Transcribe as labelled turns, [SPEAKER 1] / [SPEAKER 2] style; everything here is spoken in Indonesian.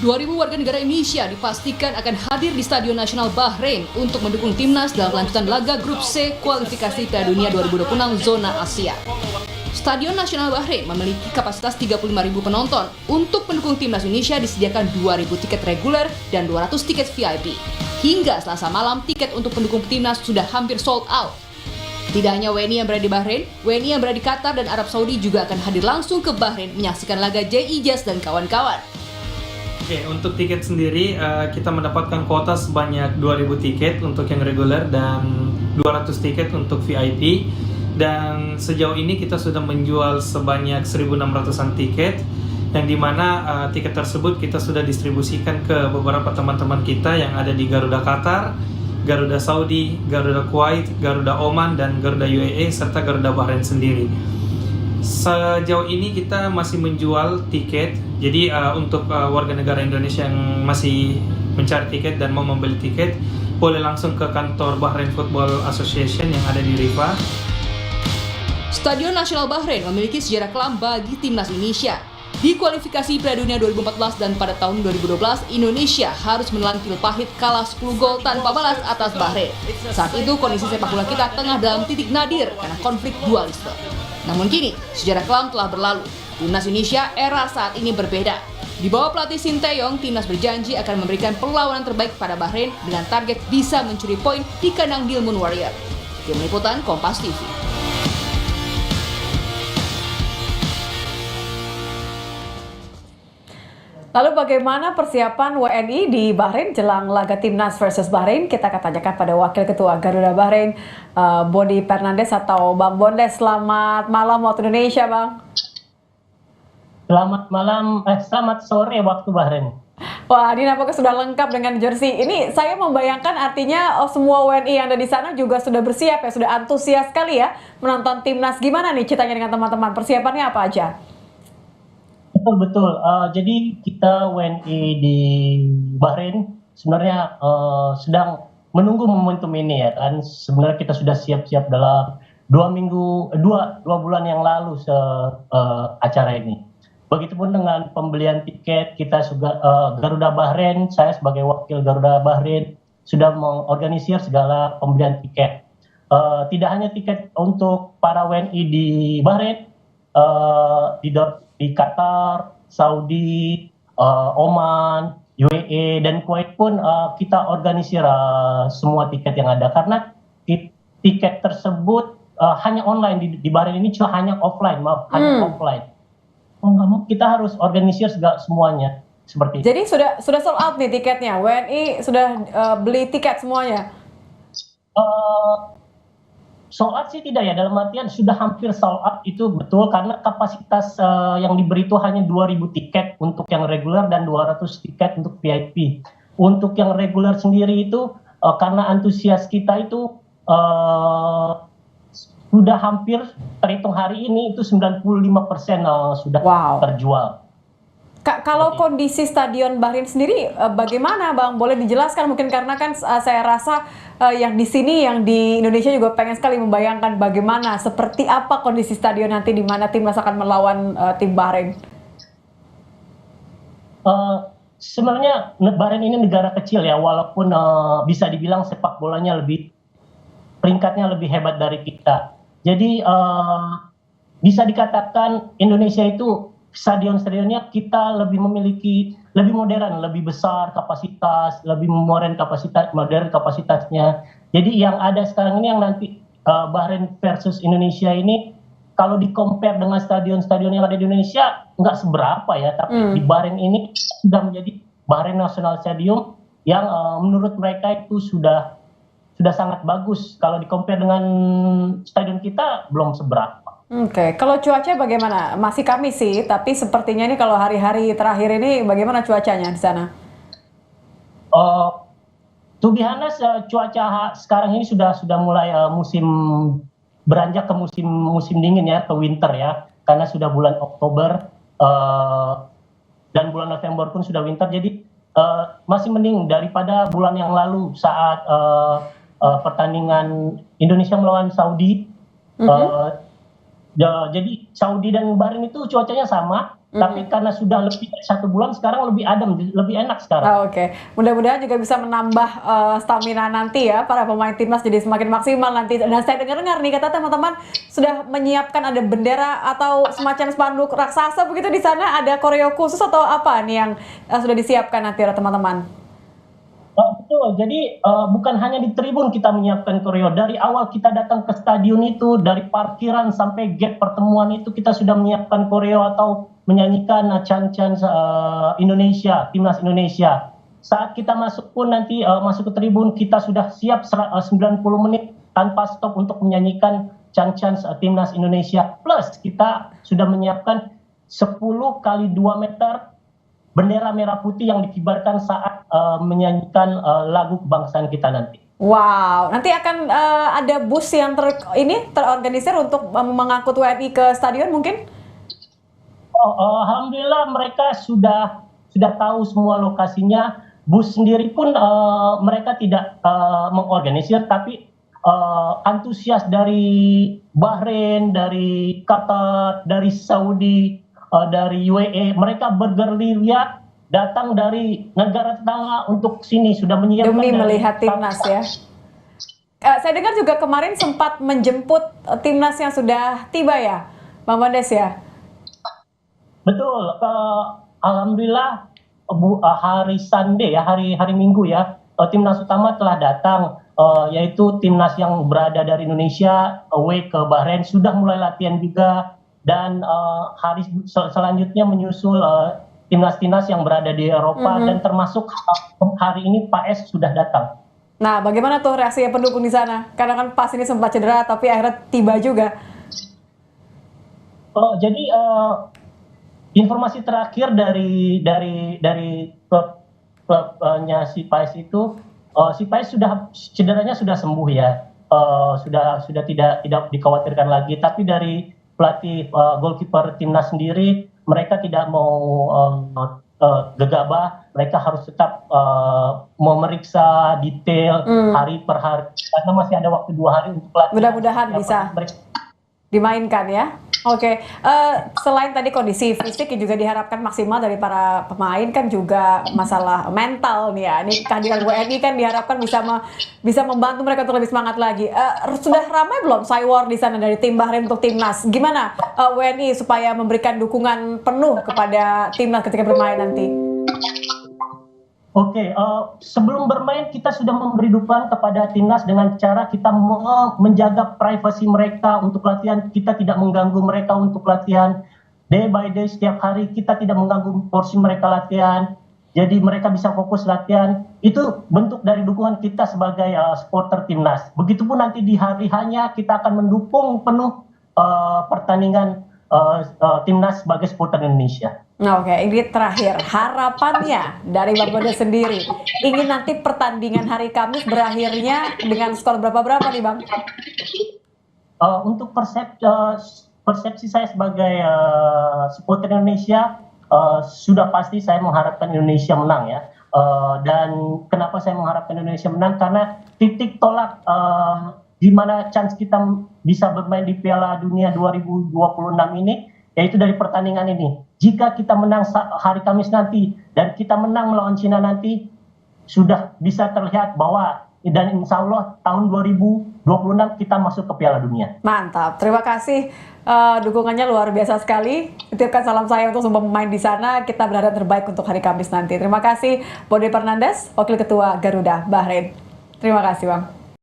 [SPEAKER 1] 2.000 warga negara Indonesia dipastikan akan hadir di Stadion Nasional Bahrain untuk mendukung timnas dalam lanjutan laga grup C kualifikasi Piala Dunia 2026 zona Asia. Stadion Nasional Bahrain memiliki kapasitas 35.000 penonton. Untuk pendukung timnas Indonesia disediakan 2.000 tiket reguler dan 200 tiket VIP. Hingga Selasa malam, tiket untuk pendukung timnas sudah hampir sold out. Tidak hanya WNI yang berada di Bahrain, WNI yang berada di Qatar dan Arab Saudi juga akan hadir langsung ke Bahrain menyaksikan laga J.I. Jazz dan kawan-kawan.
[SPEAKER 2] Oke, untuk tiket sendiri kita mendapatkan kuota sebanyak 2.000 tiket untuk yang reguler dan 200 tiket untuk VIP. Dan sejauh ini kita sudah menjual sebanyak 1.600-an tiket, yang dimana tiket tersebut kita sudah distribusikan ke beberapa teman-teman kita yang ada di Garuda Qatar, Garuda Saudi, Garuda Kuwait, Garuda Oman, dan Garuda UAE, serta Garuda Bahrain sendiri. Sejauh ini kita masih menjual tiket, jadi untuk warga negara Indonesia yang masih mencari tiket dan mau membeli tiket, boleh langsung ke kantor Bahrain Football Association yang ada di Rifa.
[SPEAKER 1] Stadion Nasional Bahrain memiliki sejarah kelam bagi timnas Indonesia. Di kualifikasi Piala Dunia 2014 dan pada tahun 2012, Indonesia harus menelan pil pahit kalah 10 gol tanpa balas atas Bahrain. Saat itu kondisi sepak bola kita tengah dalam titik nadir karena konflik dualisme. Namun kini, sejarah kelam telah berlalu. Timnas Indonesia era saat ini berbeda. Di bawah pelatih Sinteyong, timnas berjanji akan memberikan perlawanan terbaik pada Bahrain dengan target bisa mencuri poin di kandang Dilmun Warrior. Tim Liputan Kompas TV.
[SPEAKER 3] Lalu bagaimana persiapan WNI di Bahrain jelang laga Timnas versus Bahrain? Kita akan tanyakan pada Wakil Ketua Garuda Bahrain, Bodi Fernandes atau Bang Bondes. Selamat malam waktu Indonesia, Bang.
[SPEAKER 4] Selamat malam, selamat sore waktu Bahrain.
[SPEAKER 3] Wah, ini nampaknya sudah lengkap dengan jersey. Ini saya membayangkan artinya semua WNI yang ada di sana juga sudah bersiap ya, sudah antusias sekali ya menonton Timnas. Gimana nih ceritanya dengan teman-teman? Persiapannya apa aja?
[SPEAKER 4] Betul. Jadi kita WNI di Bahrain sebenarnya sedang menunggu momentum ini ya kan. Sebenarnya kita sudah siap-siap dalam 2 bulan yang lalu acara ini. Begitupun dengan pembelian tiket, kita juga Garuda Bahrain, saya sebagai wakil Garuda Bahrain sudah mengorganisir segala pembelian tiket. Tidak hanya tiket untuk para WNI di Bahrain, di Qatar, Saudi, Oman, UAE, dan Kuwait pun kita organisir semua tiket yang ada. Karena tiket tersebut hanya online, di Bahrain ini hanya offline, hanya offline. Nggak mau, kita harus organisir semuanya. Seperti itu.
[SPEAKER 3] Jadi sudah sold out nih tiketnya, WNI sudah beli tiket semuanya?
[SPEAKER 4] Sold out sih tidak ya, dalam artian sudah hampir sold out itu betul, karena kapasitas yang diberi itu hanya 2.000 tiket untuk yang reguler dan 200 tiket untuk VIP. Untuk yang reguler sendiri itu karena antusias kita itu sudah hampir terhitung hari ini itu 95% sudah terjual.
[SPEAKER 3] Kalau kondisi Stadion Bahrain sendiri bagaimana, Bang? Boleh dijelaskan mungkin, karena kan saya rasa yang di sini, yang di Indonesia juga pengen sekali membayangkan bagaimana, seperti apa kondisi stadion nanti di mana timnas akan melawan tim Bahrain.
[SPEAKER 4] Sebenarnya Bahrain ini negara kecil ya, walaupun bisa dibilang sepak bolanya peringkatnya lebih hebat dari kita. Jadi bisa dikatakan Indonesia itu stadion-stadionnya kita lebih modern, lebih besar kapasitas, lebih modern kapasitasnya. Jadi yang ada sekarang ini, yang nanti Bahrain versus Indonesia ini, kalau di-compare dengan stadion-stadion yang ada di Indonesia nggak seberapa ya, tapi di Bahrain ini sudah menjadi Bahrain National Stadium yang menurut mereka itu sudah sangat bagus. Kalau di-compare dengan stadion kita belum seberapa.
[SPEAKER 3] Oke, kalau cuaca bagaimana? Masih Kamis sih, tapi sepertinya ini kalau hari-hari terakhir ini bagaimana cuacanya di sana?
[SPEAKER 4] To be honest, cuaca sekarang ini sudah mulai beranjak ke musim dingin ya, ke winter ya, karena sudah bulan Oktober dan bulan November pun sudah winter. Jadi masih mending daripada bulan yang lalu saat pertandingan Indonesia melawan Saudi. Jadi Saudi dan Bahrain itu cuacanya sama, Tapi karena sudah lebih dari 1 bulan, sekarang lebih adem, lebih enak sekarang.
[SPEAKER 3] Oke. Mudah-mudahan juga bisa menambah stamina nanti ya para pemain timnas jadi semakin maksimal nanti. Dan saya dengar-dengar nih kata teman-teman sudah menyiapkan ada bendera atau semacam spanduk raksasa begitu di sana, ada koreo khusus atau apa nih yang sudah disiapkan nanti oleh teman-teman?
[SPEAKER 4] Betul, jadi bukan hanya di tribun kita menyiapkan koreo. Dari awal kita datang ke stadion itu, dari parkiran sampai gate pertemuan itu kita sudah menyiapkan koreo atau menyanyikan can-can Indonesia, timnas Indonesia. Saat kita masuk pun nanti masuk ke tribun, kita sudah siap 90 menit tanpa stop untuk menyanyikan can-can timnas Indonesia. Plus kita sudah menyiapkan 10 kali 2 meter bendera merah putih yang dikibarkan saat menyanyikan lagu kebangsaan kita nanti.
[SPEAKER 3] Wow, nanti akan ada bus yang terorganisir untuk mengangkut WNI ke stadion mungkin?
[SPEAKER 4] Alhamdulillah mereka sudah tahu semua lokasinya. Bus sendiri pun mereka tidak mengorganisir, tapi antusias dari Bahrain, dari Qatar, dari Saudi, dari UAE, mereka bergerilya datang dari negara tetangga untuk sini sudah menyiapkan
[SPEAKER 3] demi melihat timnas ya. Saya dengar juga kemarin sempat menjemput timnas yang sudah tiba ya, Bang Bondes ya.
[SPEAKER 4] Betul, alhamdulillah hari Sunday ya, hari Minggu ya, timnas utama telah datang, yaitu timnas yang berada dari Indonesia away ke Bahrain sudah mulai latihan juga. Dan hari selanjutnya menyusul timnas-timnas yang berada di Eropa dan termasuk hari ini Pak S sudah datang.
[SPEAKER 3] Nah, bagaimana tuh reaksi pendukung di sana? Karena kan pas ini sempat cedera tapi akhirnya tiba juga.
[SPEAKER 4] Jadi informasi terakhir dari klubnya si Pak S itu, si Pak S cederanya sudah sembuh ya, sudah tidak dikhawatirkan lagi. Tapi dari pelatih goalkeeper timnas sendiri, mereka tidak mau gegabah, mereka harus tetap memeriksa detail hari per hari karena masih ada waktu 2 hari untuk latihan.
[SPEAKER 3] Mudah-mudahan bisa dimainkan ya. Oke, selain tadi kondisi fisik yang juga diharapkan maksimal dari para pemain, kan juga masalah mental nih ya. Ini kehadiran WNI kan diharapkan bisa membantu mereka untuk lebih semangat lagi. Sudah ramai belum war di sana dari tim Bahrain untuk timnas? Gimana WNI supaya memberikan dukungan penuh kepada timnas ketika bermain nanti?
[SPEAKER 4] Oke, sebelum bermain kita sudah memberi dukungan kepada timnas dengan cara kita menjaga privasi mereka untuk latihan. Kita tidak mengganggu mereka untuk latihan. Day by day setiap hari kita tidak mengganggu porsi mereka latihan. Jadi mereka bisa fokus latihan. Itu bentuk dari dukungan kita sebagai supporter timnas. Begitupun nanti di hari hanya kita akan mendukung penuh pertandingan timnas sebagai supporter Indonesia.
[SPEAKER 3] Oke, ini terakhir harapannya dari Bang Bondes sendiri. Ingin nanti pertandingan hari Kamis berakhirnya dengan skor berapa nih Bang?
[SPEAKER 4] Untuk persepsi saya sebagai supporter Indonesia, sudah pasti saya mengharapkan Indonesia menang ya. Dan kenapa saya mengharapkan Indonesia menang? Karena titik tolak di mana chance kita bisa bermain di Piala Dunia 2026 ini, yaitu dari pertandingan ini. Jika kita menang hari Kamis nanti dan kita menang melawan Cina nanti, sudah bisa terlihat bahwa dan insya Allah tahun 2026 kita masuk ke Piala Dunia.
[SPEAKER 3] Mantap, terima kasih dukungannya luar biasa sekali. Titipkan salam saya untuk semua pemain di sana. Kita berharap terbaik untuk hari Kamis nanti. Terima kasih Bode Fernandes, Wakil Ketua Garuda Bahrain. Terima kasih Bang.